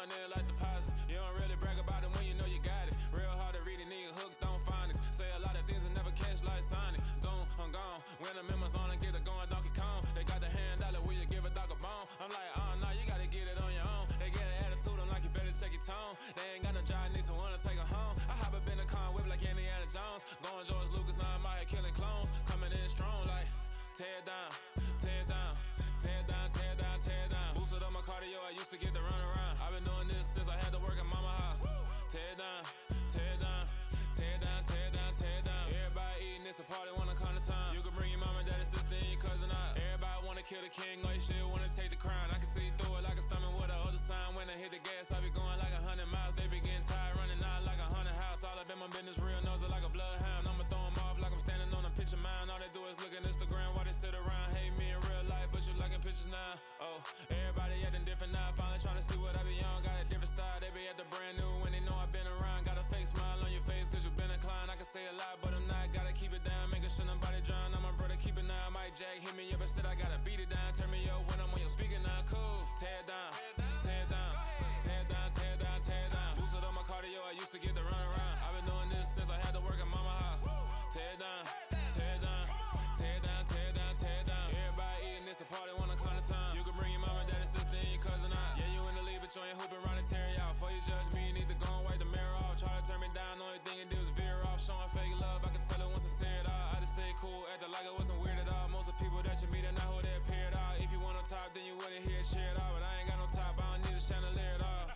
doing it like deposit. You don't really brag about it when you know you got it. Real hard to read a nigga hooked on phonics. Say a lot of things and never catch like Sonic. Zoom, I'm gone. When the members on and get it going Donkey Kong. They got the hand dollar, will you give a dog a bone? I'm like, oh no, you gotta get it on your own. They get an attitude, I'm like, you better check your tone. They ain't got no job, need someone to take her home. I hop up in the car, whip like Indiana Jones. Going George Lucas, now I'm out here killing clones. Coming in strong like, tear down, tear down, tear down, tear down, tear down. Boosted up my cardio, I used to get to run around. I've been doing this since I had to work at mama house. Tear down, tear down, tear down, tear down, tear down. Everybody eating, it's a party, wanna come to time. You can bring your mama, daddy, sister, and your cousin out. Everybody wanna kill the king, or you shit wanna take the crown. I can see through it like a stomach with a other sign. When I hit the gas, I be going like 100 miles. They be getting tired, running out like 100 house. All up in my business, real nose like a bloodhound. I'ma throw them off like I'm standing on a picture mound. All they do is look at Instagram while they sit around. Hate me in real life, but you liking pictures now. Oh, everybody acting different now. Finally trying to see what I be on. Got a different style, they be at the brand new when they know I've been around. Got a fake smile on your face cause you been inclined. I can say a lot, but I'm not. Gotta keep it down, making sure nobody drown. I'm my brother, keep it now. Mike Jack hit me up and said I gotta beat it down. Turn me up when I'm on your speaker now. Cool, tear down, tear down, tear down, tear down, tear down. Boosted up my cardio, I used to get to run around. I've been doing this since I had to work at mama house. Tear down, tear down, tear down, tear down, tear down. Everybody eating, it's a party, wanna come to time. You can bring your mama, daddy, sister, and your cousin out. Yeah, you in the lead, but you ain't hooping around and tear out. Before you judge me, you need to go and wipe the mirror off. Try to turn me down, only thing you do is veer off. Showing fake love, I can tell it once I say it all. I just stay cool, acting like it wasn't weird at all. Most of the people that you meet are not who they appear at all. If you want on top, then you wouldn't hear it cheer at all. But I ain't got no top, I don't need a chandelier at all.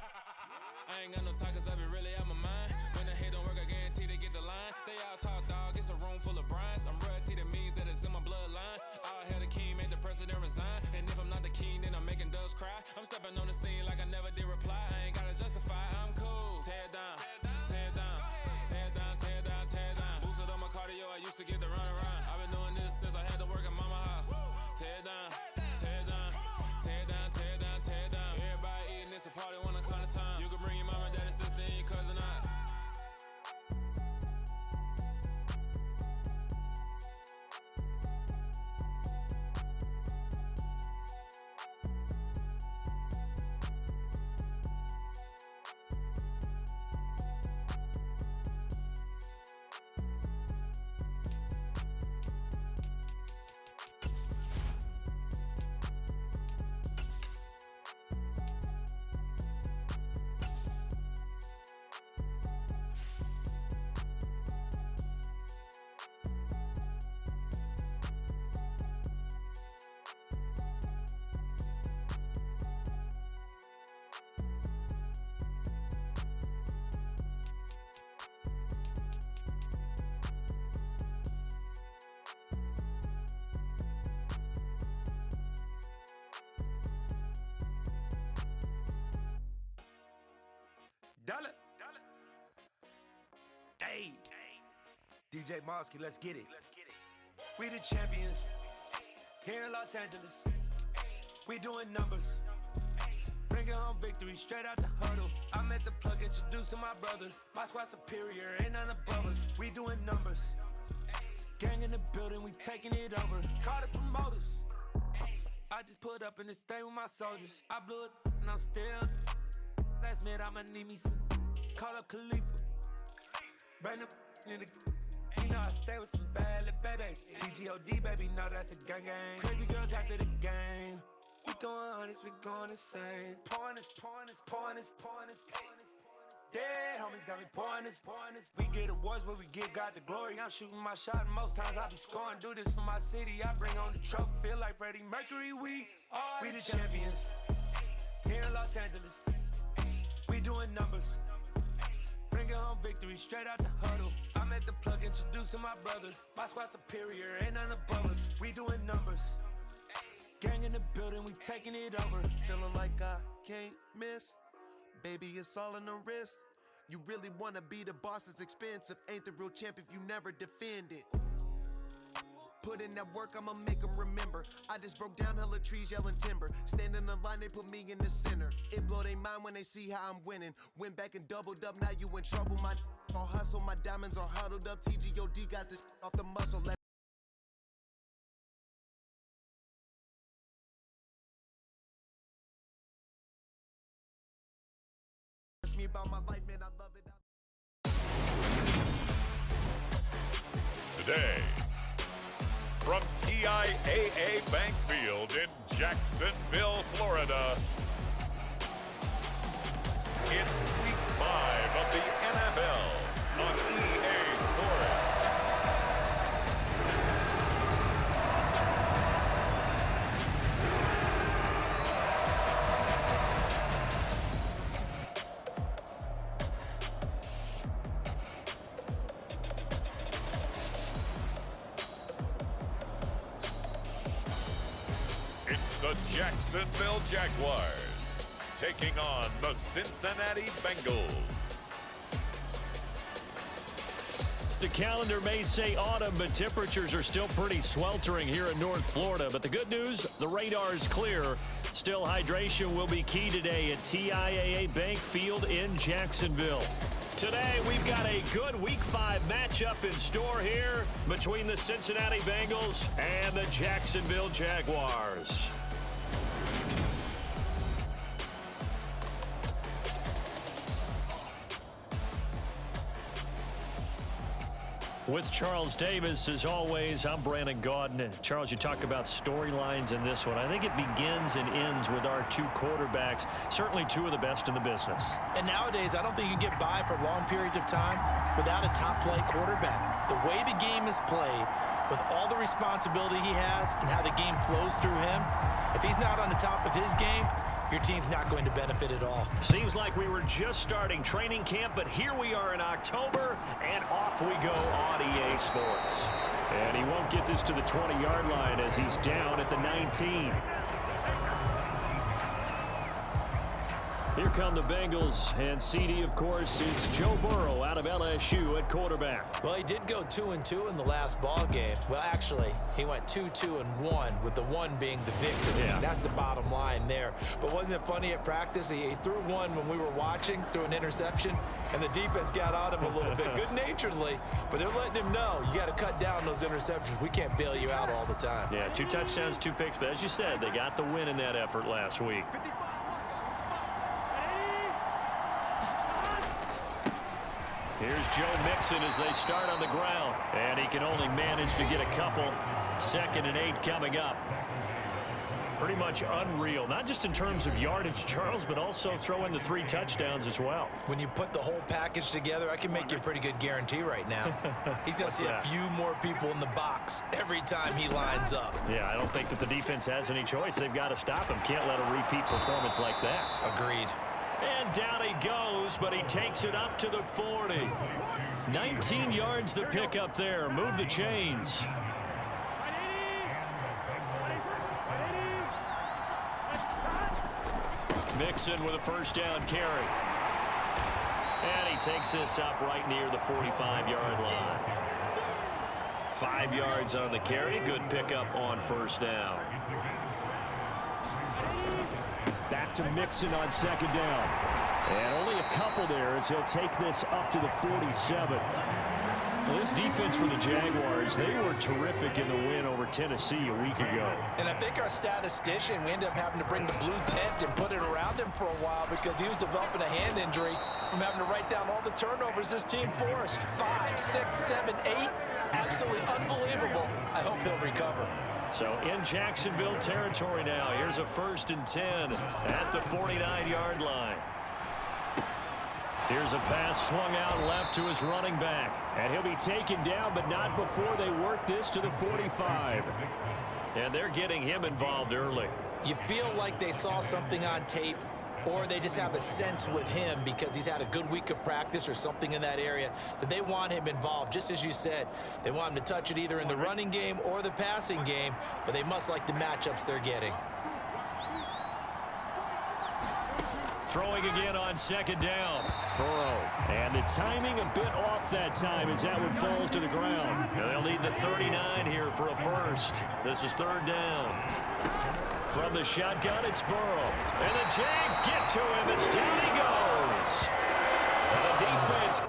I ain't got no talk cause I be really out my mind. When the hate don't work, I guarantee they get the line. They all talk dog, it's a room full of brinds. I'm royalty, that means that it's in my bloodline. All hail the king, make the president resign. And if I'm not the king, then I'm making doves cry. I'm stepping on the scene like I never did reply. I ain't gotta justify, I'm cool. Tear down, tear down, tear down, tear down, tear down. Boosted up my cardio, I used to get to run around. I've been doing this since I had to work at mama house. Tear down, tear down, tear down, tear down, tear down. Everybody eating, it's a party, wanna come to time. You can bring your mama, daddy, sister, and your cousin out. Dollar. Hey. DJ Mosky, let's get it. We the champions. Here in Los Angeles. We doing numbers. Bringing home victory straight out the huddle. I'm at the plug, introduced to my brother. My squad superior, ain't none above us. We doing numbers. Gang in the building, we taking it over. Call the promoters. I just put up in this thing with my soldiers. I blew it and I'm still. Last minute I'ma need me some. Call up Khalifa. Bring the in the. You know I stay with some bad little babies. TGOD baby, know that's a gang gang. Crazy girls after the game. We throwing hundreds, we going insane. Pouring this. Dead homies got me pouring this. We get awards where we give God the glory. I'm shooting my shot and most times I be scoring. Do this for my city, I bring on the trophy. Feel like Freddie Mercury, we the champions. Here in Los Angeles. We doing numbers. Bringing home victory straight out the huddle. I'm at the plug, introduced to my brother. My squad superior, ain't none above us. We doing numbers. Gang in the building, we taking it over. Feeling like I can't miss. Baby, it's all in the wrist. You really wanna be the boss, it's expensive. Ain't the real champ if you never defend it. Put in that work, I'ma make them remember. I just broke down hella trees, yelling timber. Stand in the line, they put me in the center. It blow their mind when they see how I'm winning. Went back and doubled up, now you in trouble. My all hustle, my diamonds are huddled up. TGOD got this off the muscle. me about my life, man, I love it. Today, from TIAA Bank Field in Jacksonville, Florida, it's Week 5 of the NFL on EA Sports. It's the Jacksonville Jaguars taking on the Cincinnati Bengals. The calendar may say autumn, but temperatures are still pretty sweltering here in North Florida. But the good news, the radar is clear. Still, hydration will be key today at TIAA Bank Field in Jacksonville. Today, we've got a good Week 5 matchup in store here between the Cincinnati Bengals and the Jacksonville Jaguars. With Charles Davis, as always, I'm Brandon Gaudin. Charles, you talk about storylines in this one. I think it begins and ends with our two quarterbacks, certainly two of the best in the business. And nowadays, I don't think you get by for long periods of time without a top-flight quarterback. The way the game is played, with all the responsibility he has and how the game flows through him, if he's not on the top of his game, your team's not going to benefit at all. Seems like we were just starting training camp, but here we are in October, and off we go on EA Sports. And he won't get this to the 20-yard line as he's down at the 19. Here come the Bengals, and CD, of course, it's Joe Burrow out of LSU at quarterback. Well, he did go 2-2 in the last ball game. Well, actually, he went 2-2-1, with the one being the victory. Yeah. That's the bottom line there. But wasn't it funny at practice? He threw one when we were watching, threw an interception, and the defense got on him a little bit, good-naturedly. But they're letting him know, you got to cut down those interceptions. We can't bail you out all the time. Yeah, 2 touchdowns, 2 picks, but as you said, they got the win in that effort last week. Here's Joe Mixon as they start on the ground. And he can only manage to get a couple. 2nd and 8 coming up. Pretty much unreal, not just in terms of yardage, Charles, but also throw in the 3 touchdowns as well. When you put the whole package together, I can make you a pretty good guarantee right now. He's going to see a few more people in the box every time he lines up. Yeah, I don't think that the defense has any choice. They've got to stop him. Can't let a repeat performance like that. Agreed. And down he goes, but he takes it up to the 40. 19 yards the pick up there. Move the chains. Mixon with a first down carry. And he takes this up right near the 45-yard line. 5 yards on the carry. Good pickup on first down. Back to Mixon on 2nd down. And only a couple there as he'll take this up to the 47. Well, this defense for the Jaguars, they were terrific in the win over Tennessee a week ago. And I think our statistician, we ended up having to bring the blue tent and put it around him for a while because he was developing a hand injury from having to write down all the turnovers this team forced. 5, 6, 7, 8. Absolutely unbelievable. I hope he'll recover. So in Jacksonville territory now. Here's a 1st and 10 at the 49-yard line. Here's a pass swung out left to his running back. And he'll be taken down, but not before they work this to the 45. And they're getting him involved early. You feel like they saw something on tape, or they just have a sense with him because he's had a good week of practice or something in that area that they want him involved. Just as you said, they want him to touch it either in the running game or the passing game, but they must like the matchups they're getting. Throwing again on 2nd down. Burrow. And the timing a bit off that time as that one falls to the ground. And they'll need the 39 here for a first. This is 3rd down. From the shotgun, it's Burrow. And the Jags get to him as down he goes. And the defense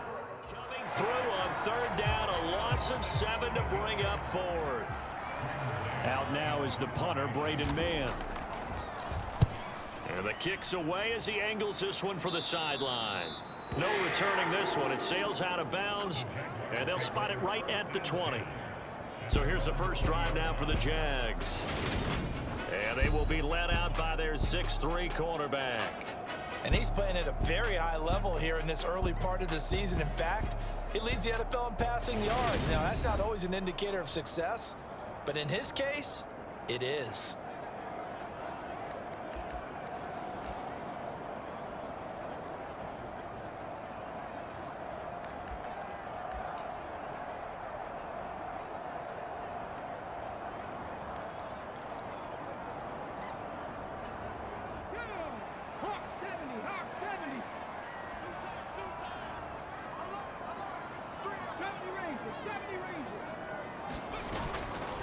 coming through on 3rd down. A loss of 7 to bring up 4th. Out now is the punter, Braden Mann. And the kick's away as he angles this one for the sideline. No returning this one. It sails out of bounds, and they'll spot it right at the 20. So here's the first drive now for the Jags. And they will be led out by their 6'3" quarterback. And he's playing at a very high level here in this early part of the season. In fact, he leads the NFL in passing yards. Now, that's not always an indicator of success, but in his case, it is.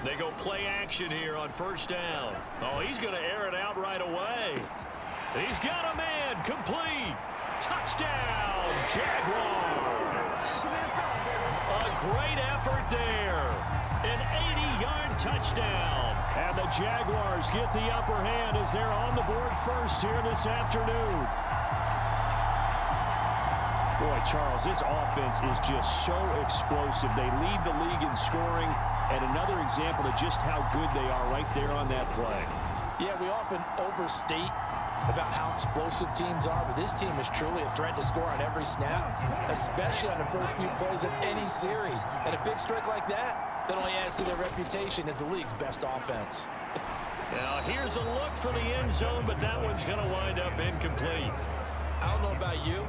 They go play action here on first down. Oh, he's going to air it out right away. He's got a man complete. Touchdown, Jaguars. A great effort there. An 80-yard touchdown. And the Jaguars get the upper hand as they're on the board first here this afternoon. Boy, Charles, this offense is just so explosive. They lead the league in scoring, and another example of just how good they are right there on that play. Yeah, we often overstate about how explosive teams are, but this team is truly a threat to score on every snap, especially on the first few plays of any series. And a big streak like that only adds to their reputation as the league's best offense. Now, here's a look for the end zone, but that one's going to wind up incomplete. I don't know about you,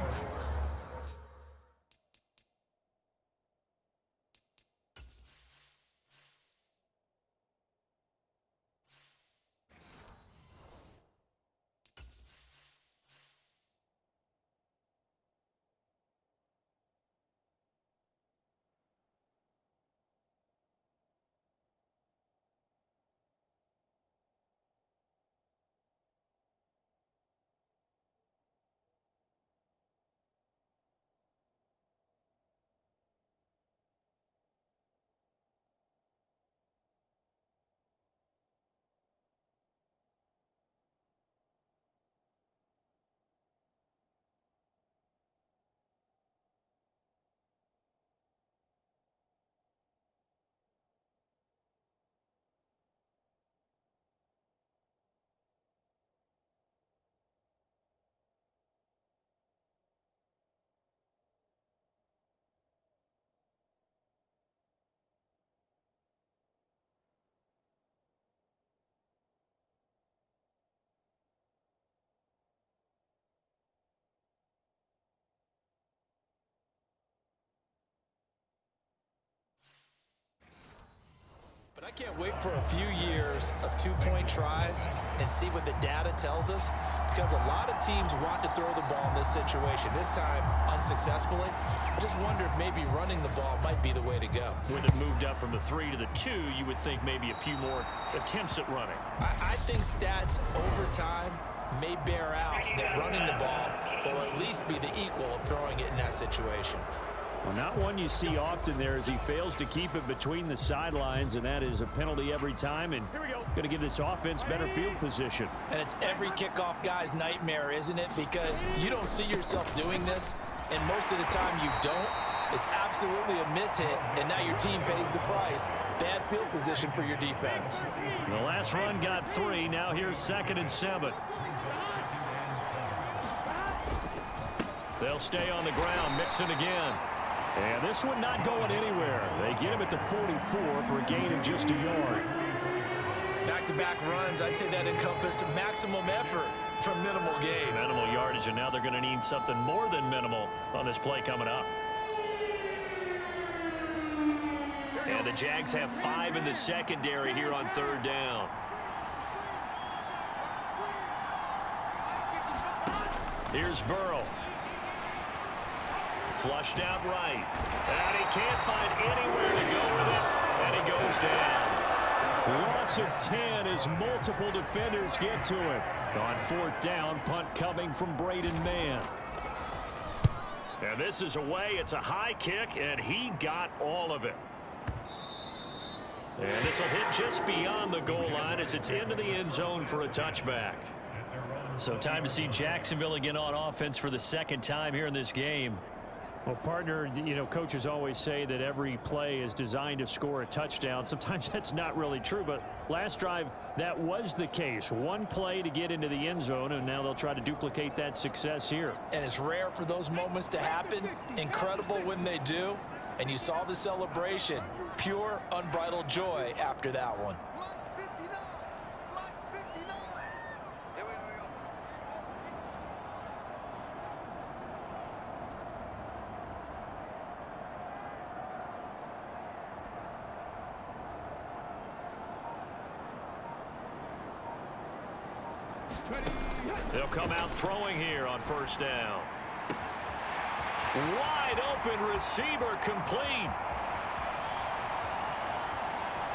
but I can't wait for a few years of two-point tries and see what the data tells us, because a lot of teams want to throw the ball in this situation, this time unsuccessfully. I just wonder if maybe running the ball might be the way to go. With it moved up from the 3 to the 2, you would think maybe a few more attempts at running. I think stats over time may bear out that running the ball will at least be the equal of throwing it in that situation. Well, not one you see often there as he fails to keep it between the sidelines, and that is a penalty every time, and going to give this offense better field position. And it's every kickoff guy's nightmare, isn't it? Because you don't see yourself doing this, and most of the time you don't. It's absolutely a mishit, and now your team pays the price. Bad field position for your defense. The last run got 3. Now here's 2nd and 7. They'll stay on the ground, mixing again. And this one not going anywhere. They get him at the 44 for a gain of just a yard. Back-to-back runs, I'd say that encompassed maximum effort for minimal gain. Minimal yardage, and now they're going to need something more than minimal on this play coming up. And the Jags have 5 in the secondary here on 3rd down. Here's Burrow. Flushed out right. And he can't find anywhere to go with it. And he goes down. Loss of 10 as multiple defenders get to it. On 4th down, punt coming from Braden Mann. And this is away. It's a high kick, and he got all of it. And this will hit just beyond the goal line as it's into the end zone for a touchback. So time to see Jacksonville again on offense for the second time here in this game. Well, partner, coaches always say that every play is designed to score a touchdown. Sometimes that's not really true, but last drive, that was the case. One play to get into the end zone, and now they'll try to duplicate that success here. And it's rare for those moments to happen. Incredible when they do. And you saw the celebration. Pure, unbridled joy after that one. They'll come out throwing here on first down. Wide open receiver complete.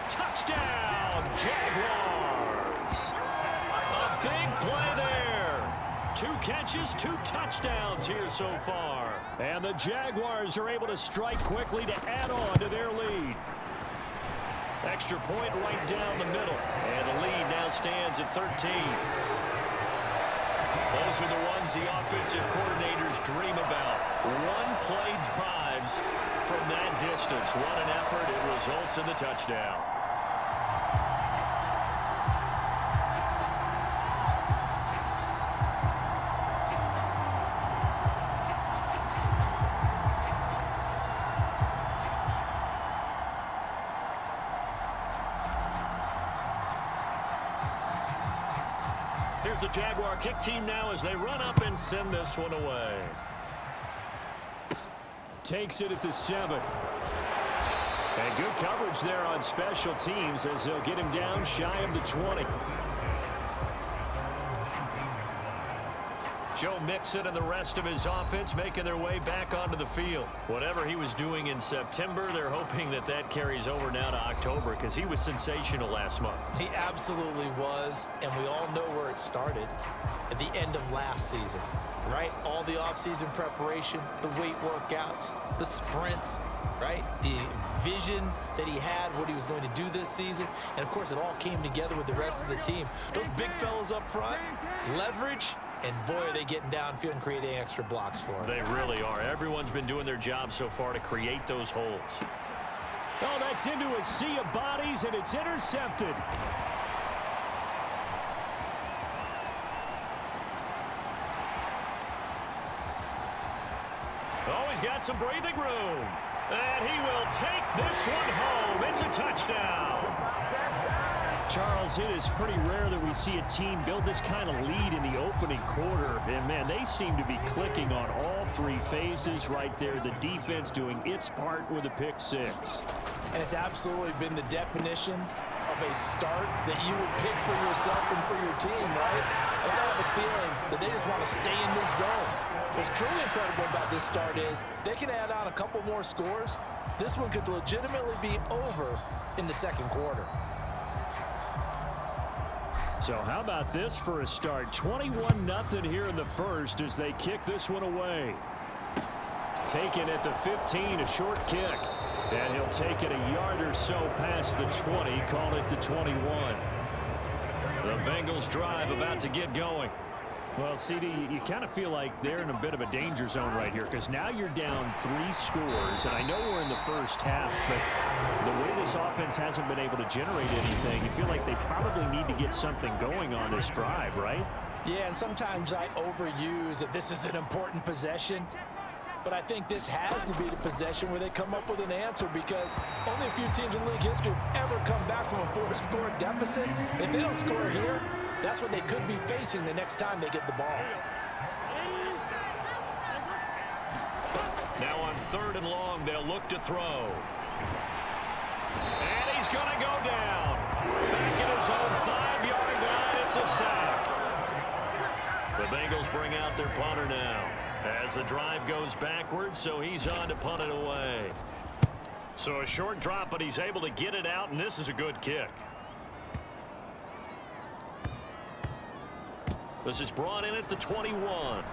Touchdown, Jaguars. A big play there. 2 catches, 2 touchdowns here so far. And the Jaguars are able to strike quickly to add on to their lead. Extra point right down the middle. And the lead now stands at 13. Those are the ones the offensive coordinators dream about. One-play drives from that distance. What an effort. It results in the touchdown. Here's the Jaguar kick team now as they run up and send this one away. Takes it at the 7. And good coverage there on special teams as they'll get him down shy of the 20. Joe Mixon and the rest of his offense making their way back onto the field. Whatever he was doing in September, they're hoping that that carries over now to October because he was sensational last month. He absolutely was, and we all know where it started at the end of last season, right? All the offseason preparation, the weight workouts, the sprints, right? The vision that he had, what he was going to do this season, and of course it all came together with the rest of the team. Those big fellas up front, leverage. And boy, are they getting downfield and creating extra blocks for him. They really are. Everyone's been doing their job so far to create those holes. Oh, that's into a sea of bodies, and it's intercepted. Oh, he's got some breathing room. And he will take this one home. It's a touchdown. Charles, it is pretty rare that we see a team build this kind of lead in the opening quarter. And, man, they seem to be clicking on all 3 phases right there. The defense doing its part with a pick 6. And it's absolutely been the definition of a start that you would pick for yourself and for your team, right? And I have a feeling that they just want to stay in this zone. What's truly incredible about this start is they can add on a couple more scores. This one could legitimately be over in the second quarter. So how about this for a start? 21-0 here in the first as they kick this one away. Taken at the 15, a short kick. And he'll take it a yard or so past the 20, call it the 21. The Bengals drive about to get going. Well, CD, you kind of feel like they're in a bit of a danger zone right here because now you're down 3 scores, and I know we're in the first half, but the way this offense hasn't been able to generate anything, you feel like they probably need to get something going on this drive, right? Yeah, and sometimes I overuse that this is an important possession, but I think this has to be the possession where they come up with an answer because only a few teams in league history have ever come back from a 4-score deficit. And if they don't score here, that's what they could be facing the next time they get the ball. Now on 3rd and long, they'll look to throw. And he's going to go down. Back in his own 5-yard line, it's a sack. The Bengals bring out their punter now as the drive goes backwards, so he's on to punt it away. So a short drop, but he's able to get it out, and this is a good kick. This is brought in at the 21.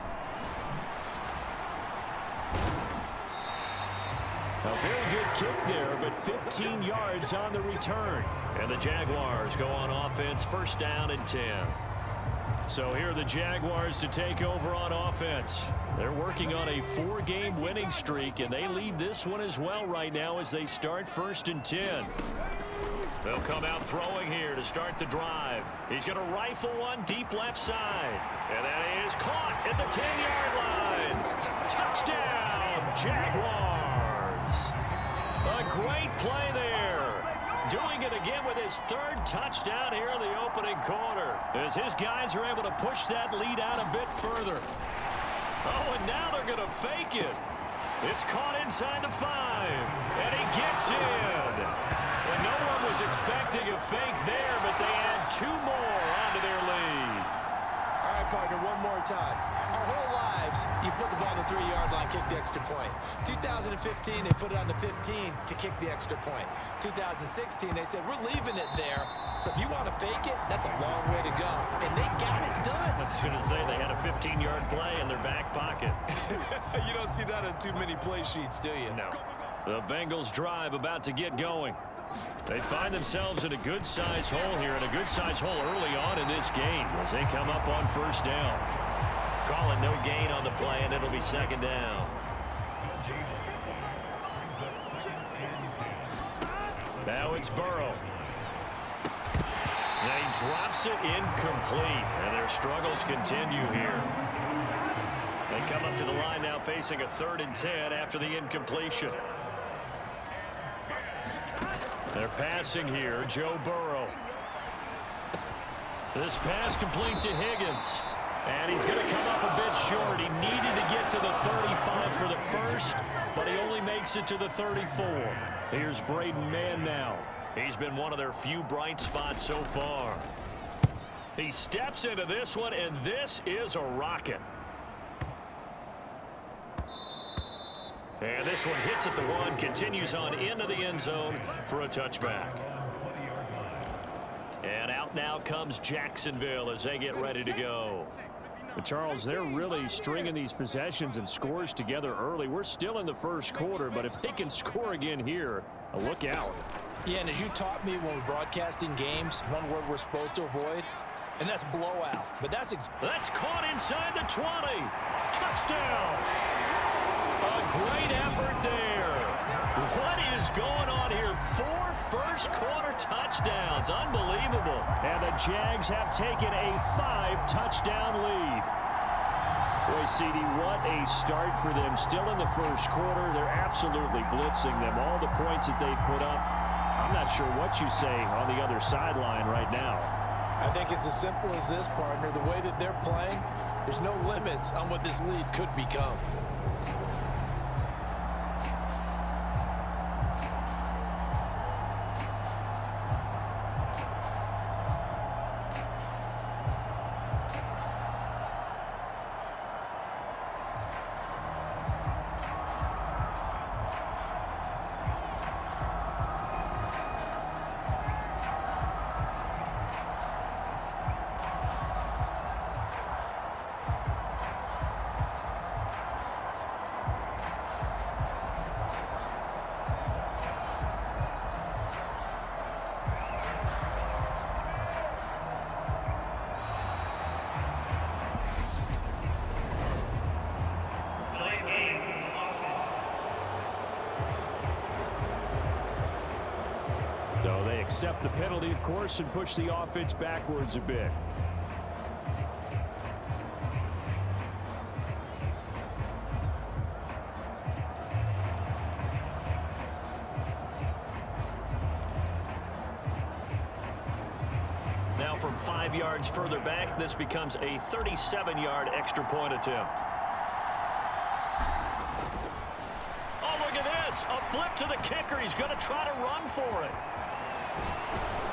A very good kick there, but 15 yards on the return. And the Jaguars go on offense, 1st down and 10. So here are the Jaguars to take over on offense. They're working on a 4-game winning streak, and they lead this one as well right now as they start 1st and 10. They'll come out throwing here to start the drive. He's going to rifle one deep left side. And that is caught at the 10-yard line. Touchdown, Jaguars. A great play there. Doing it again with his 3rd touchdown here in the opening quarter, as his guys are able to push that lead out a bit further. Oh, and now they're going to fake it. It's caught inside the 5, and he gets in. And no one was expecting a fake there, but they add 2 more onto their lead. All right, partner, one more time. Our whole lives, you put the ball on the 3-yard line, kick the extra point. 2015, they put it on the 15 to kick the extra point. 2016, they said, we're leaving it there. So if you want to fake it, that's a long way to go. And they got it done. I was going to say they had a 15-yard play in their back pocket. You don't see that on too many play sheets, do you? No. The Bengals drive about to get going. They find themselves in a good-sized hole here, and a good-sized hole early on in this game as they come up on 1st down. Calling no gain on the play, and it'll be 2nd down. Now it's Burrow. And he drops it incomplete, and their struggles continue here. They come up to the line now facing a 3rd and 10 after the incompletion. They're passing here, Joe Burrow. This pass complete to Higgins. And he's going to come up a bit short. He needed to get to the 35 for the first, but he only makes it to the 34. Here's Braden Mann now. He's been one of their few bright spots so far. He steps into this one, and this is a rocket. And this one hits at the 1, continues on into the end zone for a touchback. And out now comes Jacksonville as they get ready to go. But Charles, they're really stringing these possessions and scores together early. We're still in the 1st quarter, but if they can score again here, look out. Yeah, and as you taught me when we're broadcasting games, one word we're supposed to avoid, and that's blowout. But that's caught inside the 20. Touchdown. A great effort there. What is going on here? 4 first-quarter touchdowns. Unbelievable. And the Jags have taken a 5-touchdown lead. Boy, CD, what a start for them. Still in the 1st quarter. They're absolutely blitzing them. All the points that they've put up, I'm not sure what you say on the other sideline right now. I think it's as simple as this, partner. The way that they're playing, there's no limits on what this lead could become. So they accept the penalty, of course, and push the offense backwards a bit. Now from 5 yards further back, this becomes a 37-yard extra point attempt. Oh, look at this. A flip to the kicker. He's going to try to run for it.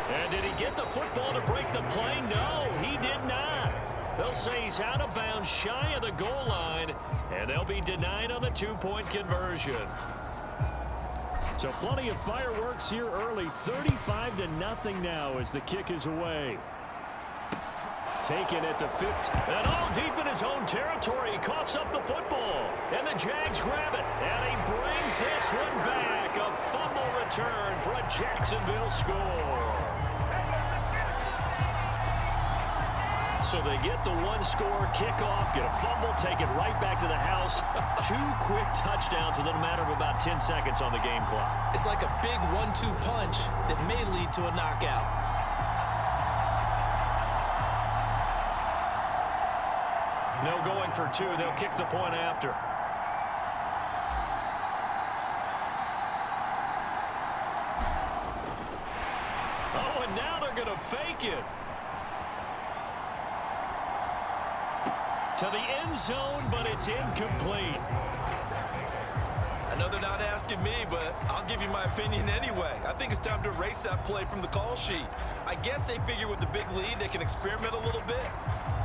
And did he get the football to break the play? No, he did not. They'll say he's out of bounds shy of the goal line, and they'll be denied on the 2-point conversion. So plenty of fireworks here early. 35-0 now as the kick is away. Taken at the 15. And all deep in his own territory. He coughs up the football. And the Jags grab it. And he brings this one back. A fumble return for a Jacksonville score. So they get the one-score kickoff, get a fumble, take it right back to the house. 2 quick touchdowns within a matter of about 10 seconds on the game clock. It's like a big 1-2 punch that may lead to a knockout. No going for 2. They'll kick the point after. Oh, and now they're going to fake it. To the end zone, but it's incomplete. I know they're not asking me, but I'll give you my opinion anyway. I think it's time to erase that play from the call sheet. I guess they figure with the big lead they can experiment a little bit.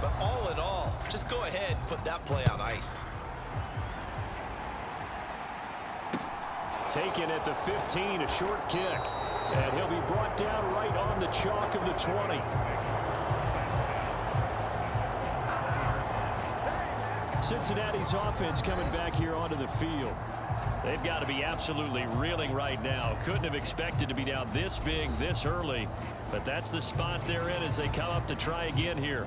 But all in all, just go ahead and put that play on ice. Taken at the 15, a short kick. And he'll be brought down right on the chalk of the 20. Cincinnati's offense coming back here onto the field. They've got to be absolutely reeling right now. Couldn't have expected to be down this big this early, but that's the spot they're in as they come up to try again here.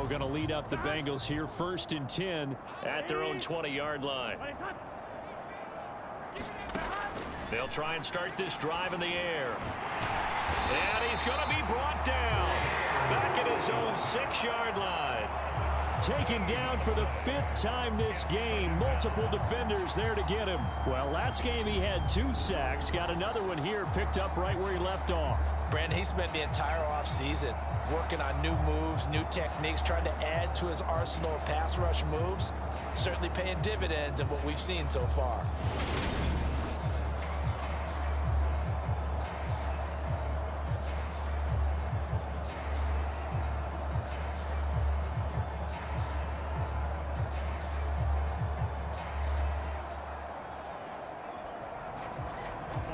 Going to lead up the Bengals here, 1st and 10 at their own 20-yard line. They'll try and start this drive in the air. And he's going to be brought down back at his own 6-yard line. Taken down for the 5th time this game. Multiple defenders there to get him. Well, last game he had 2 sacks. Got another one here picked up right where he left off. Brandon, he spent the entire offseason working on new moves, new techniques, trying to add to his arsenal of pass rush moves. Certainly paying dividends in what we've seen so far.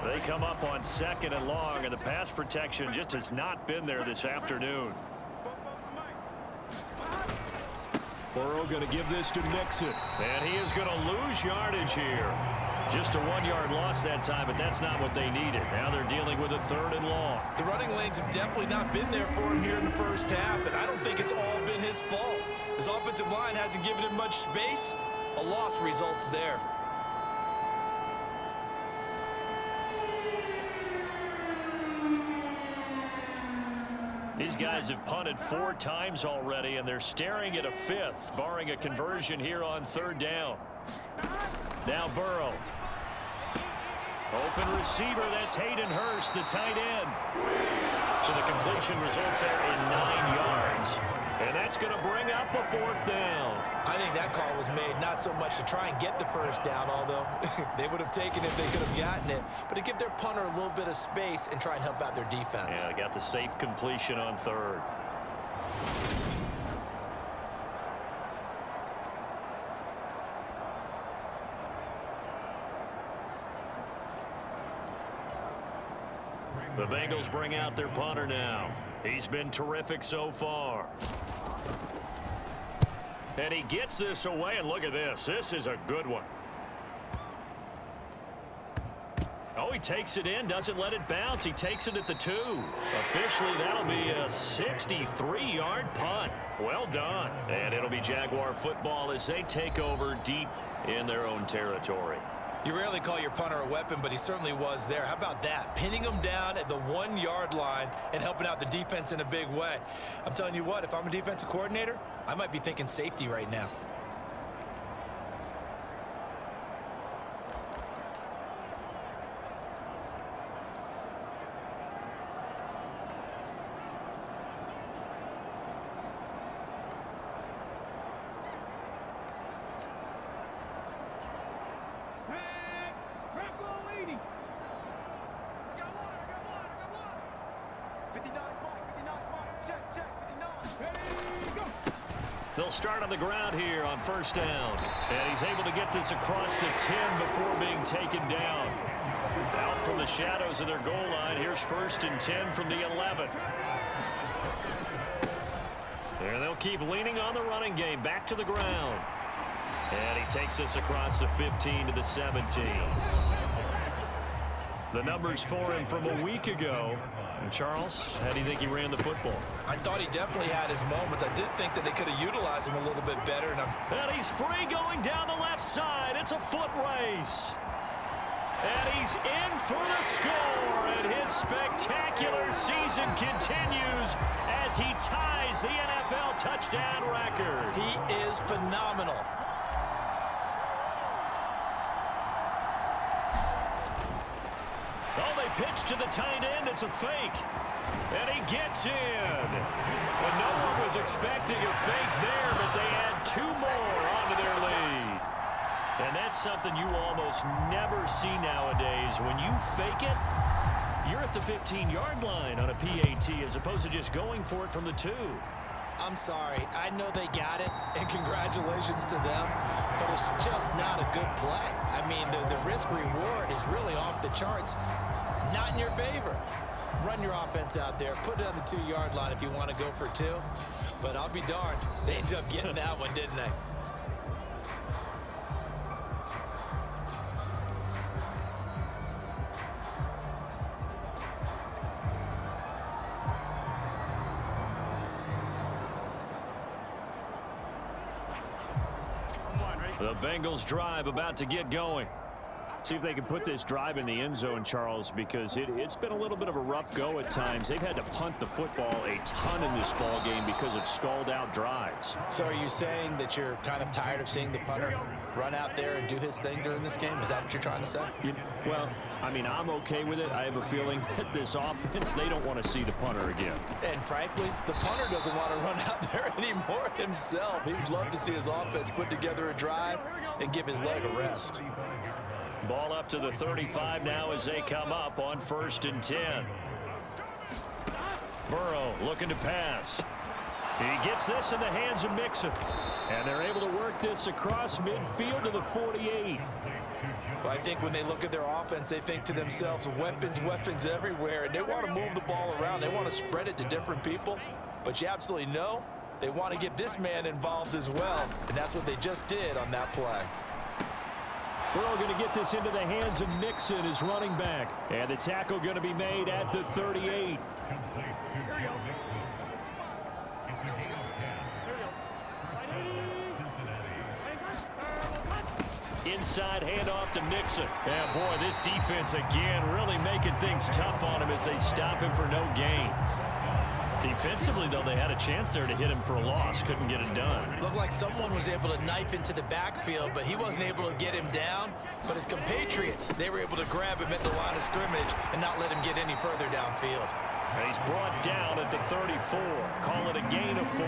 They come up on 2nd and long, and the pass protection just has not been there this afternoon. Burrow going to give this to Mixon, and he is going to lose yardage here. Just a 1-yard loss that time, but that's not what they needed. Now they're dealing with a 3rd and long. The running lanes have definitely not been there for him here in the first half, and I don't think it's all been his fault. His offensive line hasn't given him much space. A loss results there. These guys have punted 4 times already, and they're staring at a 5th, barring a conversion here on 3rd down. Now Burrow. Open receiver, that's Hayden Hurst, the tight end. So the completion results there in 9 yards. And that's going to bring up a 4th down. I think that call was made not so much to try and get the 1st down, although they would have taken it if they could have gotten it, but to give their punter a little bit of space and try and help out their defense. Yeah, they got the safe completion on 3rd. The Bengals bring out their punter now. He's been terrific so far. And he gets this away, and look at this. This is a good one. Oh, he takes it in, doesn't let it bounce. He takes it at the 2. Officially, that'll be a 63-yard punt. Well done. And it'll be Jaguar football as they take over deep in their own territory. You rarely call your punter a weapon, but he certainly was there. How about that? Pinning him down at the 1-yard line and helping out the defense in a big way. I'm telling you what, if I'm a defensive coordinator, I might be thinking safety right now. They'll start on the ground here on 1st down. And he's able to get this across the 10 before being taken down. Out from the shadows of their goal line. Here's 1st and 10 from the 11. And they'll keep leaning on the running game. Back to the ground. And he takes us across the 15 to the 17. The numbers for him from a week ago. And Charles, how do you think he ran the football? I thought he definitely had his moments. I did think that they could have utilized him a little bit better. And he's free going down the left side. It's a foot race. And he's in for the score. And his spectacular season continues as he ties the NFL touchdown record. He is phenomenal. Oh, they pitch to the tight end. It's a fake. And he gets in. And no one was expecting a fake there, but they add 2 more onto their lead. And that's something you almost never see nowadays. When you fake it, you're at the 15-yard line on a PAT as opposed to just going for it from the 2. I'm sorry. I know they got it, and congratulations to them, but it's just not a good play. I mean, the risk-reward is really off the charts. Not in your favor. Run your offense out there. Put it on the 2-yard line if you want to go for 2. But I'll be darned. They ended up getting that one, didn't they? The Bengals drive about to get going. See if they can put this drive in the end zone, Charles, because it's been a little bit of a rough go at times. They've had to punt the football a ton in this ball game because of stalled-out drives. So are you saying that you're kind of tired of seeing the punter run out there and do his thing during this game? Is that what you're trying to say? Well, I mean, I'm okay with it. I have a feeling that this offense, they don't want to see the punter again. And frankly, the punter doesn't want to run out there anymore himself. He'd love to see his offense put together a drive and give his leg a rest. Ball up to the 35 now as they come up on 1st and 10. Burrow looking to pass. He gets this in the hands of Mixon. And they're able to work this across midfield to the 48. Well, I think when they look at their offense, they think to themselves, weapons everywhere. And they want to move the ball around. They want to spread it to different people. But you absolutely know they want to get this man involved as well. And that's what they just did on that play. Burrow going to get this into the hands of Mixon, his running back. And the tackle going to be made at the 38. Inside handoff to Mixon. And boy, this defense again really making things tough on him as they stop him for no gain. Defensively, though, they had a chance there to hit him for a loss. Couldn't get it done. Looked like someone was able to knife into the backfield, but he wasn't able to get him down. But his compatriots, they were able to grab him at the line of scrimmage and not let him get any further downfield. And he's brought down at the 34. Call it a gain of 4.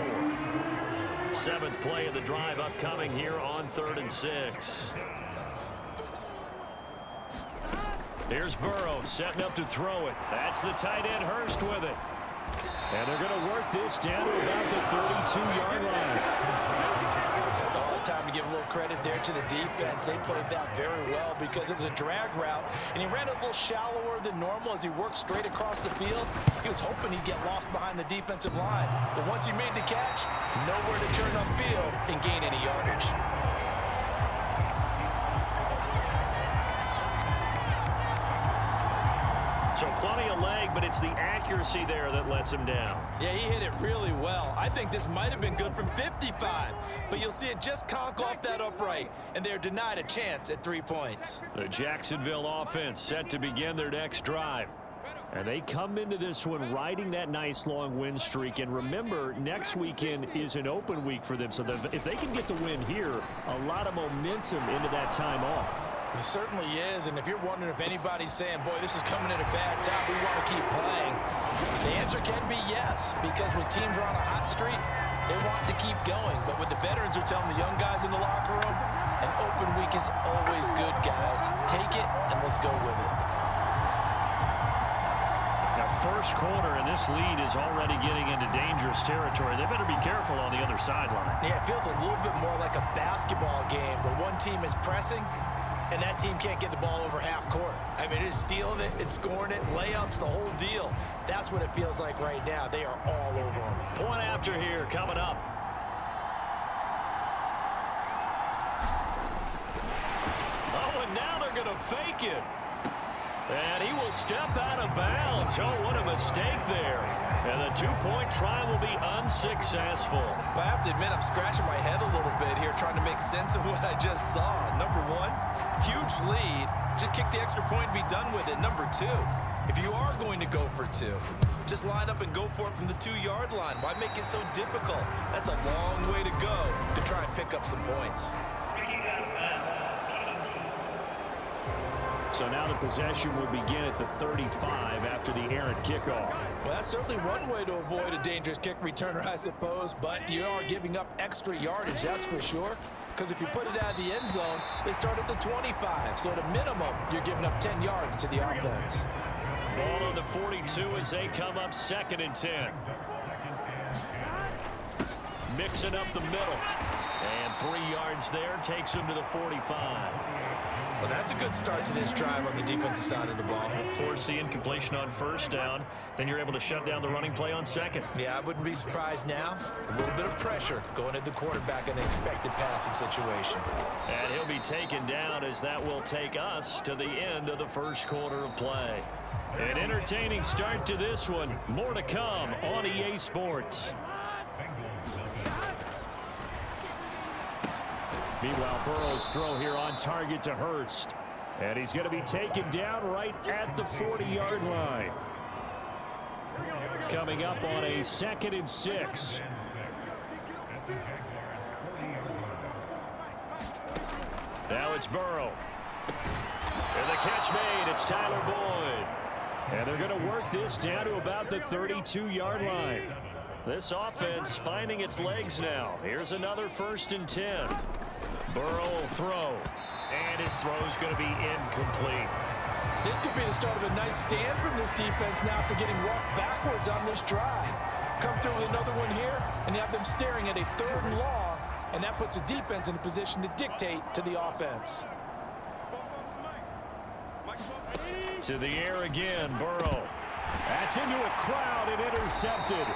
7th play of the drive upcoming here on 3rd and 6. Here's Burrow setting up to throw it. That's the tight end Hurst with it. And they're going to work this down to about the 32-yard line. Oh, it's time to give a little credit there to the defense. They played that very well because it was a drag route, and he ran a little shallower than normal as he worked straight across the field. He was hoping he'd get lost behind the defensive line. But once he made the catch, nowhere to turn upfield and gain any yardage. So plenty of leg, but it's the accuracy there that lets him down. Yeah, he hit it really well. I think this might have been good from 55, but you'll see it just conk off that upright, and they're denied a chance at 3 points. The Jacksonville offense set to begin their next drive. And they come into this one riding that nice long win streak. And remember, next weekend is an open week for them. So if they can get the win here, a lot of momentum into that time off. It certainly is, and if you're wondering if anybody's saying, boy, this is coming at a bad time, we want to keep playing, the answer can be yes, because when teams are on a hot streak, they want to keep going. But what the veterans are telling the young guys in the locker room, an open week is always good, guys. Take it, and let's go with it. Now, first quarter, and this lead is already getting into dangerous territory. They better be careful on the other sideline. Yeah, it feels a little bit more like a basketball game where one team is pressing and that team can't get the ball over half court. I mean, it's stealing it, it's scoring it, layups, the whole deal. That's what it feels like right now. They are all over them. Point after here coming up. Oh, and now they're going to fake it. And he will step out of bounds. Oh, what a mistake there. And the two-point try will be unsuccessful. Well, I have to admit, I'm scratching my head a little bit here trying to make sense of what I just saw. Number one, huge lead. Just kick the extra point and be done with it. Number two, if you are going to go for two, just line up and go for it from the 2-yard line. Why make it so difficult? That's a long way to go to try and pick up some points. So now the possession will begin at the 35 after the errant kickoff. Well, that's certainly one way to avoid a dangerous kick returner, I suppose, but you are giving up extra yardage, that's for sure. Because if you put it out of the end zone, they start at the 25. So at a minimum, you're giving up 10 yards to the offense. Ball on the 42 as they come up 2nd and 10. Mixing up the middle. And 3 yards there takes him to the 45. Well, that's a good start to this drive on the defensive side of the ball. Force the incompletion on 1st down. Then you're able to shut down the running play on 2nd. Yeah, I wouldn't be surprised now. A little bit of pressure going at the quarterback in an expected passing situation. And he'll be taken down as that will take us to the end of the 1st quarter of play. An entertaining start to this one. More to come on EA Sports. Meanwhile, Burrow's throw here on target to Hurst. And he's going to be taken down right at the 40-yard line. Coming up on a 2nd and 6. Now it's Burrow. And the catch made. It's Tyler Boyd. And they're going to work this down to about the 32-yard line. This offense finding its legs now. Here's another 1st and 10. Burrow will throw, and his throw is going to be incomplete. This could be the start of a nice stand from this defense now after getting walked backwards on this drive. Come through with another one here, and you have them staring at a 3rd and long, and that puts the defense in a position to dictate to the offense. To the air again, Burrow. That's into a crowd and intercepted.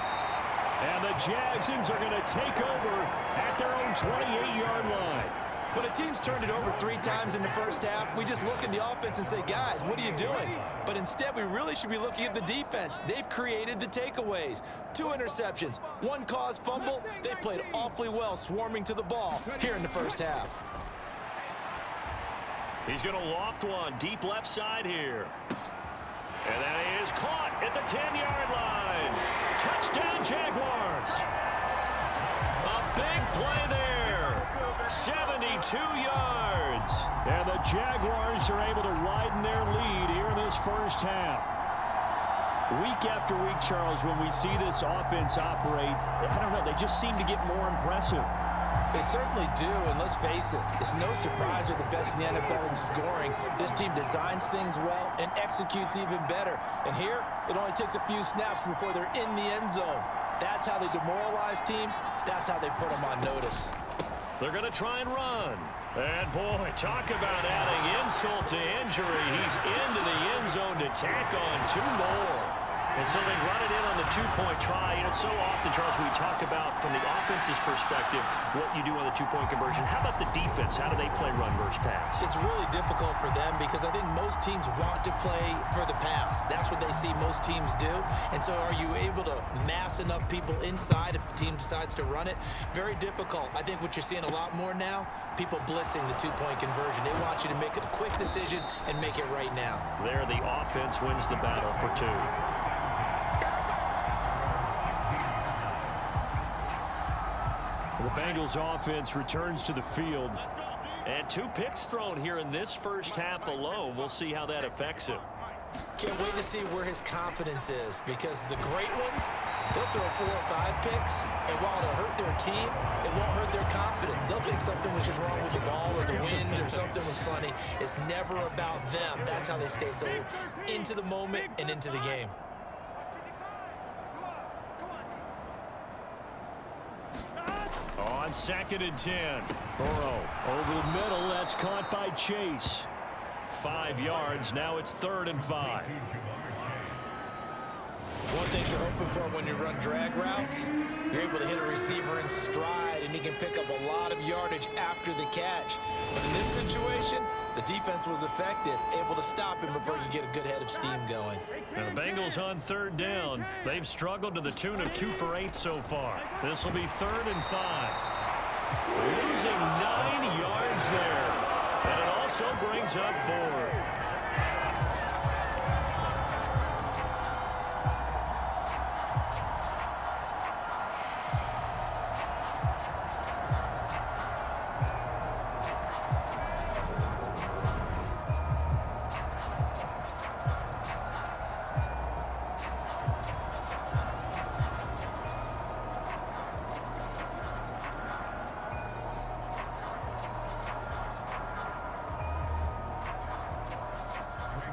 And the Jagsons are going to take over at their own 28-yard line. When a team's turned it over 3 times in the 1st half, we just look at the offense and say, guys, what are you doing? But instead, we really should be looking at the defense. They've created the takeaways. 2 interceptions, 1 caused fumble. They played awfully well swarming to the ball here in the 1st half. He's going to loft one deep left side here. And that is caught at the 10-yard line. Touchdown, Jaguars. A big play there. 72 yards. And the Jaguars are able to widen their lead here in this 1st half. Week after week, Charles, when we see this offense operate, I don't know, they just seem to get more impressive. They certainly do, and let's face it, it's no surprise they're the best in the NFL in scoring. This team designs things well and executes even better. And here, it only takes a few snaps before they're in the end zone. That's how they demoralize teams. That's how they put them on notice. They're going to try and run. And, boy, talk about adding insult to injury. He's into the end zone to tack on 2 more. And so they run it in on the 2-point try. And so often, Charles, we talk about, from the offense's perspective, what you do on the 2-point conversion. How about the defense? How do they play run versus pass? It's really difficult for them because I think most teams want to play for the pass. That's what they see most teams do. And so are you able to mass enough people inside if the team decides to run it? Very difficult. I think what you're seeing a lot more now, people blitzing the 2-point conversion. They want you to make a quick decision and make it right now. There, the offense wins the battle for 2. The Bengals offense returns to the field. And 2 picks thrown here in this 1st half alone. We'll see how that affects him. Can't wait to see where his confidence is, because the great ones, they'll throw 4 or 5 picks, and while it'll hurt their team, it won't hurt their confidence. They'll think something was just wrong with the ball or the wind or something was funny. It's never about them. That's how they stay so into the moment and into the game. On on 2nd and 10. Burrow over the middle. That's caught by Chase. 5 yards. Now it's 3rd and 5. One thing you're hoping for when you run drag routes, you're able to hit a receiver in stride, and he can pick up a lot of yardage after the catch. But in this situation, the defense was effective, able to stop him before you get a good head of steam going. And the Bengals on 3rd down. They've struggled to the tune of 2 for 8 so far. This will be 3rd and 5. Losing 9 yards there. And it also brings up 4.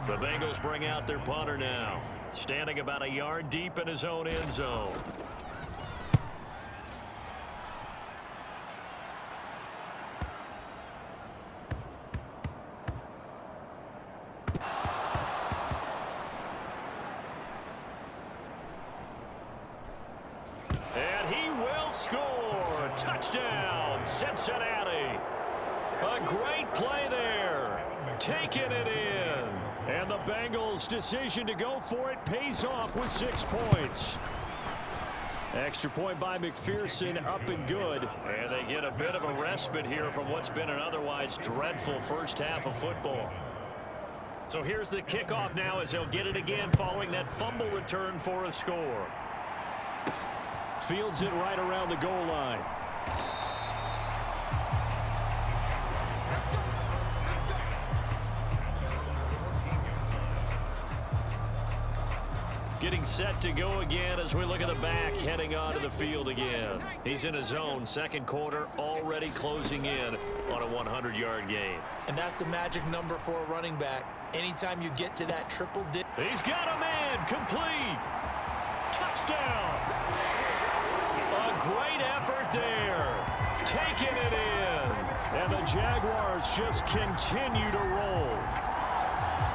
The Bengals bring out their punter now, standing about a yard deep in his own end zone. And he will score. Touchdown, Cincinnati. A great play there. Taking it in. And the Bengals' decision to go for it pays off with 6 points. Extra point by McPherson, up and good. And they get a bit of a respite here from what's been an otherwise dreadful first half of football. So here's the kickoff now as they'll get it again following that fumble return for a score. Fields it right around the goal line. Getting set to go again as we look at the back heading onto the field again. He's in his own 2nd quarter, already closing in on a 100-yard game. And that's the magic number for a running back. Anytime you get to that triple dip. He's got a man, complete. Touchdown. A great effort there. Taking it in. And the Jaguars just continue to roll.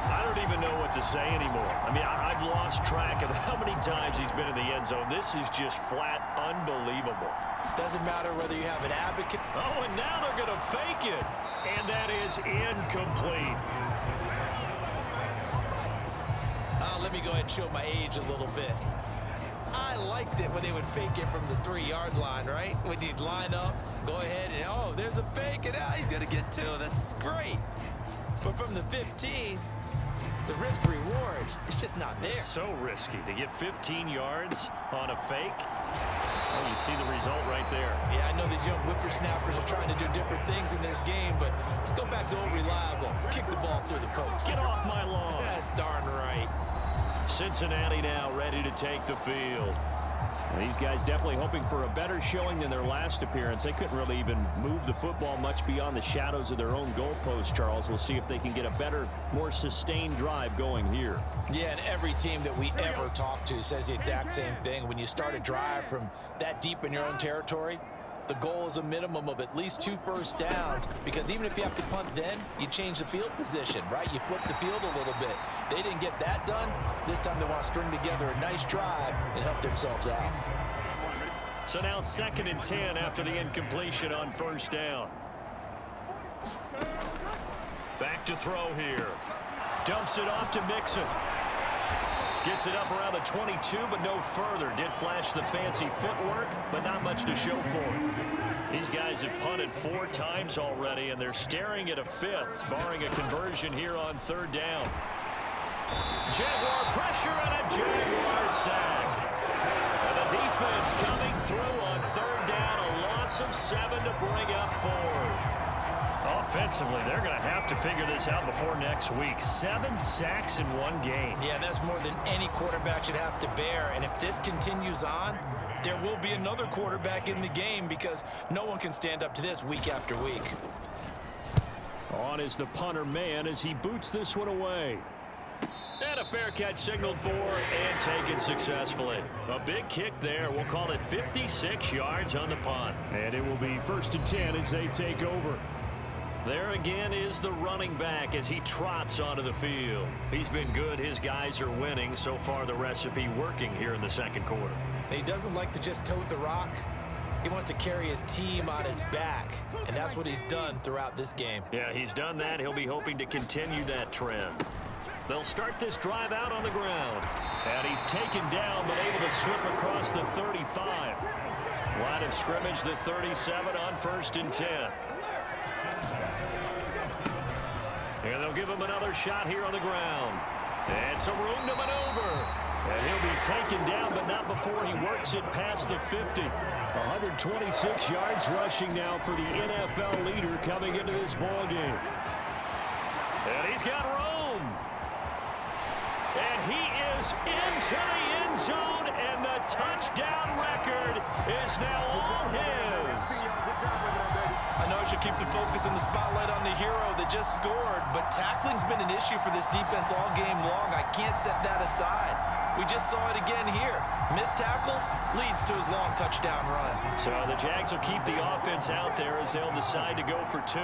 I don't even know what to say anymore. I mean, I've lost track of how many times he's been in the end zone. This is just flat unbelievable. Doesn't matter whether you have an advocate. Oh, and now they're going to fake it. And that is incomplete. Let me go ahead and show my age a little bit. I liked it when they would fake it from the 3-yard line, right? When you'd line up, go ahead and, oh, there's a fake, and he's going to get 2. That's great. But from the 15, the risk-reward, it's just not there. It's so risky to get 15 yards on a fake. Oh, you see the result right there. Yeah, I know these young whippersnappers are trying to do different things in this game, but let's go back to old reliable. Kick the ball through the post. Get off my lawn. That's darn right. Cincinnati now ready to take the field. And these guys definitely hoping for a better showing than their last appearance. They couldn't really even move the football much beyond the shadows of their own goalpost, Charles. We'll see if they can get a better, more sustained drive going here. Yeah, and every team that we ever talk to says the exact same thing. When you start a drive from that deep in your own territory, the goal is a minimum of at least 2 first downs, because even if you have to punt then, you change the field position, right? You flip the field a little bit. They didn't get that done. This time they want to string together a nice drive and help themselves out. So now 2nd and 10 after the incompletion on 1st down. Back to throw here. Dumps it off to Mixon. Gets it up around the 22, but no further. Did flash the fancy footwork, but not much to show for it. These guys have punted 4 times already, and they're staring at a 5th, barring a conversion here on 3rd down. Jaguar pressure and a Jaguar sack. And the defense coming through on 3rd down, a loss of 7 to bring up 4th. Offensively, they're going to have to figure this out before next week. 7 sacks in 1 game. Yeah, that's more than any quarterback should have to bear. And if this continues on, there will be another quarterback in the game, because no one can stand up to this week after week. On is the punter man as he boots this one away. And a fair catch signaled for and taken successfully. A big kick there. We'll call it 56 yards on the punt. And it will be 1st and 10 as they take over. There again is the running back as he trots onto the field. He's been good. His guys are winning. So far, the recipe working here in the second quarter. He doesn't like to just tote the rock. He wants to carry his team on his back, and that's what he's done throughout this game. Yeah, he's done that. He'll be hoping to continue that trend. They'll start this drive out on the ground. And he's taken down, but able to slip across the 35. Line of scrimmage, the 37 on 1st and 10. And they'll give him another shot here on the ground. And some room to maneuver. And he'll be taken down, but not before he works it past the 50. 126 yards rushing now for the NFL leader coming into this ball game. And he's got room. And he is into the end zone, and the touchdown record is now all his. I know I should keep the focus and the spotlight on the hero that just scored, but tackling's been an issue for this defense all game long. I can't set that aside. We just saw it again here. Missed tackles leads to his long touchdown run. So the Jags will keep the offense out there as they'll decide to go for 2.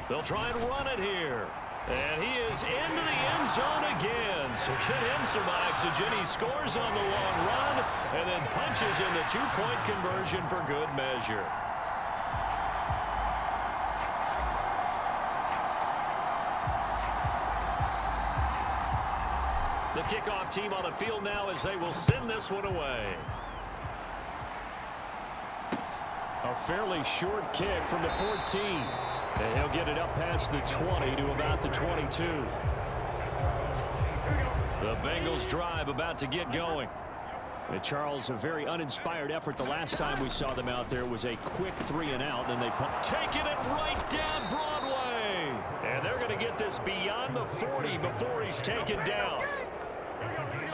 They'll try and run it here. And he is into the end zone again. So get him some oxygen. He scores on the long run and then punches in the 2-point conversion for good measure. The kickoff team on the field now as they will send this one away. A fairly short kick from the 14. And he'll get it up past the 20 to about the 22. The Bengals drive about to get going. And Charles, a very uninspired effort the last time we saw them out there was a quick 3 and out. And they taking it right down Broadway. And they're going to get this beyond the 40 before he's taken down.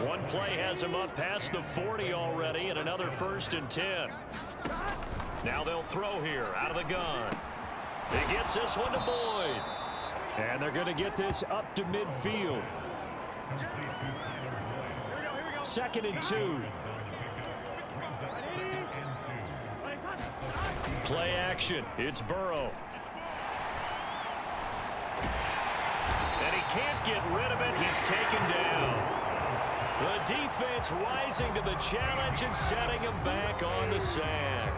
One play has him up past the 40 already, and another 1st and 10. Now they'll throw here out of the gun. He gets this one to Boyd. And they're going to get this up to midfield. 2nd and 2. Play action. It's Burrow. And he can't get rid of it. He's taken down. The defense rising to the challenge and setting him back on the sack.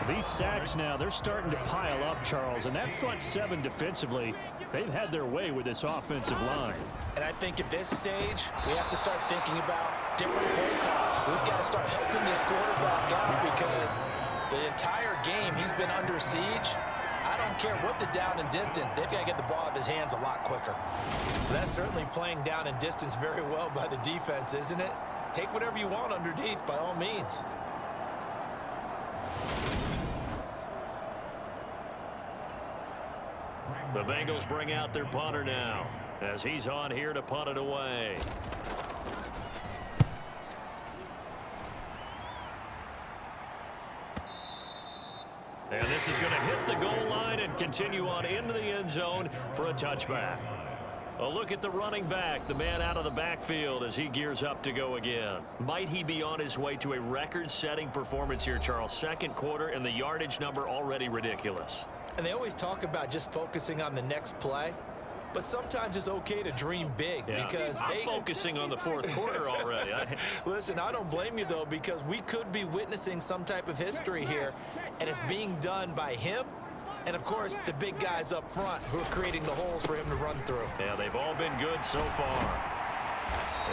These sacks now, they're starting to pile up, Charles. And that front 7 defensively, they've had their way with this offensive line. And I think at this stage, we have to start thinking about different play calls. We've got to start helping this quarterback out because the entire game he's been under siege. I don't care what the down and distance. They've got to get the ball out of his hands a lot quicker. That's certainly playing down and distance very well by the defense, isn't it? Take whatever you want underneath by all means. The Bengals bring out their punter now as he's on here to punt it away. And this is going to hit the goal line and continue on into the end zone for a touchback. A look at the running back, the man out of the backfield as he gears up to go again. Might he be on his way to a record-setting performance here, Charles? Second quarter and the yardage number already ridiculous. And they always talk about just focusing on the next play. But sometimes it's okay to dream big because I'm focusing on the fourth quarter already. Listen, I don't blame you, though, because we could be witnessing some type of history here, and it's being done by him and, of course, the big guys up front who are creating the holes for him to run through. Yeah, they've all been good so far.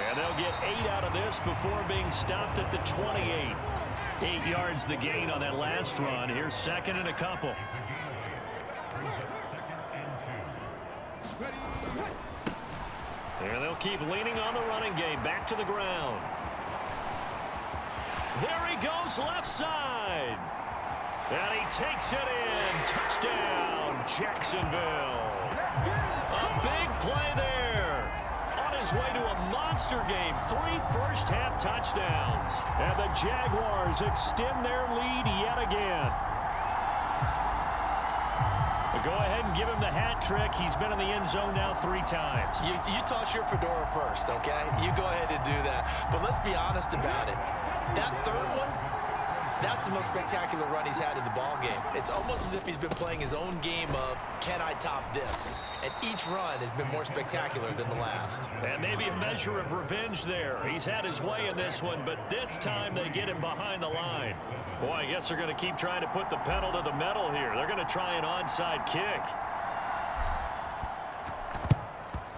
And they'll get 8 out of this before being stopped at the 28. 8 yards the gain on that last run. Here's 2nd and a couple. And they'll keep leaning on the running game. Back to the ground. There he goes left side. And he takes it in. Touchdown, Jacksonville. A big play there. On his way to a monster game. 3 first-half touchdowns. And the Jaguars extend their lead yet again. Go ahead and didn't give him the hat trick. He's been in the end zone now 3 times. You toss your fedora first, okay? You go ahead and do that. But let's be honest about it. That third one, that's the most spectacular run he's had in the ball game. It's almost as if he's been playing his own game of, can I top this? And each run has been more spectacular than the last. And maybe a measure of revenge there. He's had his way in this one, but this time they get him behind the line. Boy, I guess they're going to keep trying to put the pedal to the metal here. They're going to try an onside kick.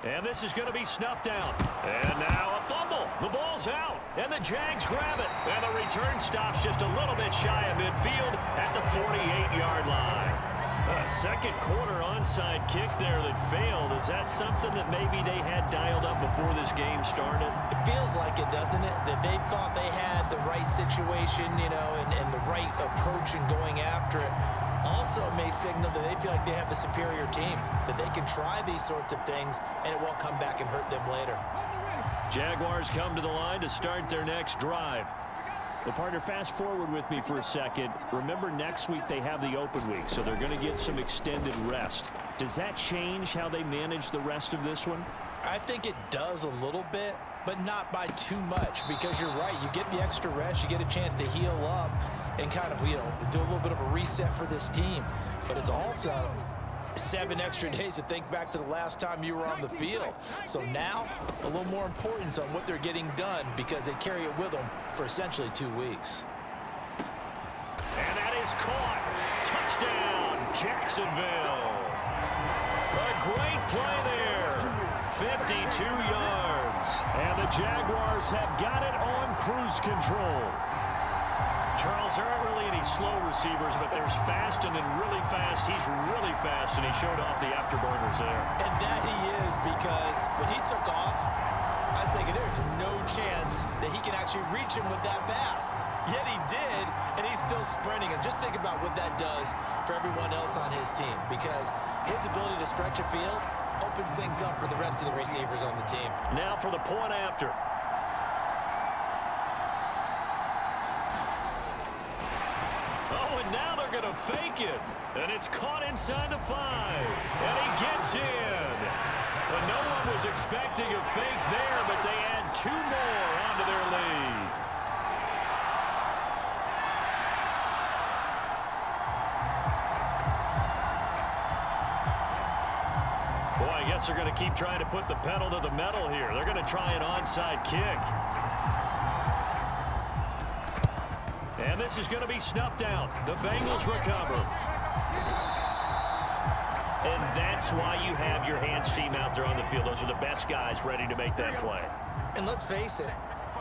And this is going to be snuffed down. And now a fumble. The ball's out. And the Jags grab it. And the return stops just a little bit shy of midfield at the 48-yard line. A second quarter onside kick there that failed. Is that something that maybe they had dialed up before this game started? It feels like it, doesn't it? That they thought they had the right situation, you know, and the right approach in going after it. Also may signal that they feel like they have the superior team, that they can try these sorts of things and it won't come back and hurt them later. Jaguars come to the line to start their next drive. Well, partner, fast forward with me for a second. Remember, next week they have the open week, so they're going to get some extended rest. Does that change how they manage the rest of this one? I think it does a little bit, but not by too much, because you're right. You get the extra rest, you get a chance to heal up and kind of, you know, do a little bit of a reset for this team. But it's also 7 extra days to think back to the last time you were on the field. So now, a little more importance on what they're getting done because they carry it with them for essentially 2 weeks. And that is caught. Touchdown, Jacksonville. A great play there. 52 yards. And the Jaguars have got it on cruise control. Charles, there aren't really any slow receivers, but there's fast and then really fast. He's really fast, and he showed off the afterburners there. And that he is, because when he took off, I was thinking there's no chance that he can actually reach him with that pass. Yet he did, and he's still sprinting. And just think about what that does for everyone else on his team, because his ability to stretch a field opens things up for the rest of the receivers on the team. Now for the point after. Now they're going to fake it, and it's caught inside the 5, and he gets in. But no one was expecting a fake there, but they add 2 more onto their lead. Boy, I guess they're going to keep trying to put the pedal to the metal here. They're going to try an onside kick. And this is going to be snuffed out. The Bengals recover. And that's why you have your hands team out there on the field. Those are the best guys ready to make that play. And let's face it,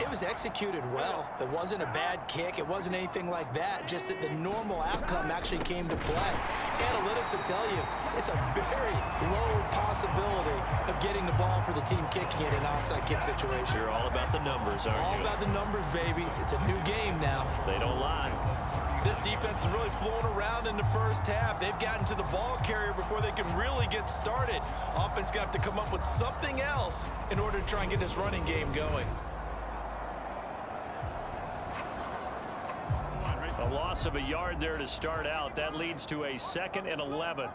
it was executed well. It wasn't a bad kick. It wasn't anything like that. Just that the normal outcome actually came to play. Analytics will tell you it's a very low possibility of getting the ball for the team kicking it in an onside kick situation. You're all about the numbers, aren't you? All about the numbers, baby. It's a new game now. They don't lie. This defense is really flown around in the first half. They've gotten to the ball carrier before they can really get started. Offense going to have to come up with something else in order to try and get this running game going. A loss of a yard there to start out. That leads to a 2nd and 11.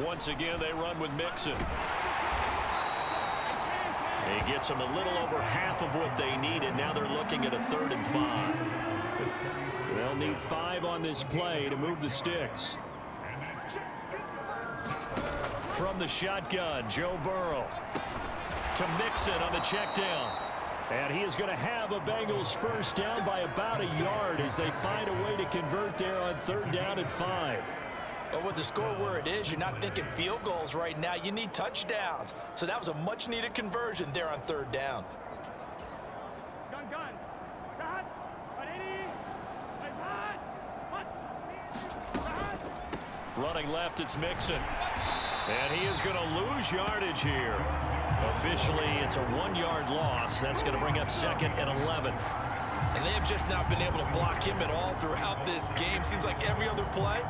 Once again, they run with Mixon. He gets them a little over half of what they needed. Now they're looking at a 3rd and 5. They'll need 5 on this play to move the sticks. From the shotgun, Joe Burrow to Mixon on the check down. And he is going to have a Bengals first down by about a yard as they find a way to convert there on 3rd down and 5. But with the score where it is, you're not thinking field goals right now. You need touchdowns. So that was a much-needed conversion there on 3rd down. Running left, it's Mixon. And he is going to lose yardage here. Officially, it's a 1-yard loss. That's going to bring up 2nd and 11. And they have just not been able to block him at all throughout this game. Seems like every other play,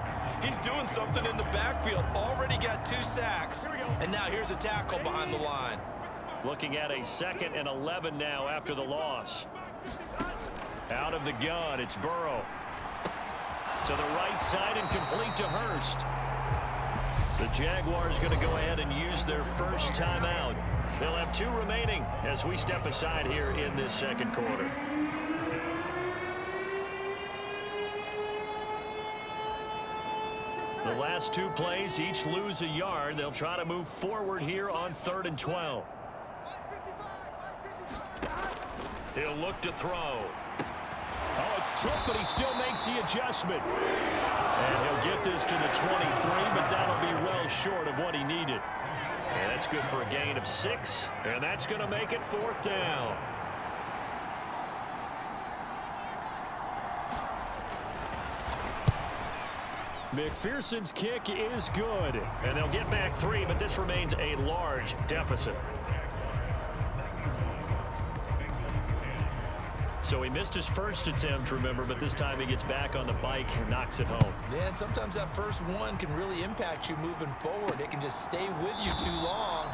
he's doing something in the backfield. Already got 2 sacks. And now here's a tackle behind the line. Looking at a 2nd and 11 now after the loss. Out of the gun, it's Burrow. To the right side and complete to Hurst. The Jaguars going to go ahead and use their first timeout. They'll have 2 remaining as we step aside here in this second quarter. The last 2 plays each lose a yard. They'll try to move forward here on 3rd and 12. He'll look to throw. Oh, it's tipped, but he still makes the adjustment. And he'll get this to the 23, but that'll be well short of what he needed. And that's good for a gain of 6, and that's going to make it 4th down. McPherson's kick is good. And they'll get back 3, but this remains a large deficit. So he missed his first attempt, remember, but this time he gets back on the bike and knocks it home. Yeah, and sometimes that first one can really impact you moving forward. It can just stay with you too long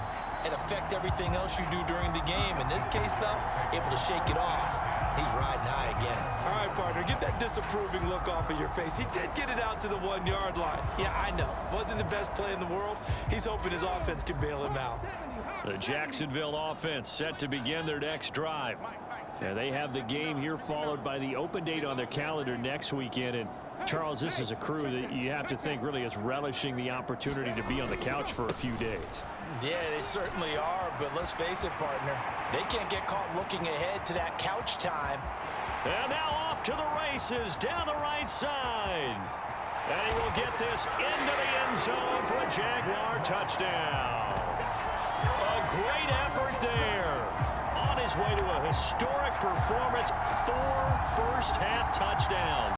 and affect everything else you do during the game. In this case, though, able to shake it off. He's riding high again. All right, partner, get that disapproving look off of your face. He did get it out to the 1-yard line. Yeah, I know. Wasn't the best play in the world. He's hoping his offense can bail him out. The Jacksonville offense set to begin their next drive. Yeah, they have the game here followed by the open date on their calendar next weekend. And, Charles, this is a crew that you have to think really is relishing the opportunity to be on the couch for a few days. Yeah, they certainly are, but let's face it, partner. They can't get caught looking ahead to that couch time. And now off to the races down the right side. And he will get this into the end zone for a Jaguar touchdown. A great effort there. On his way to a historic performance, 4 first-half touchdowns.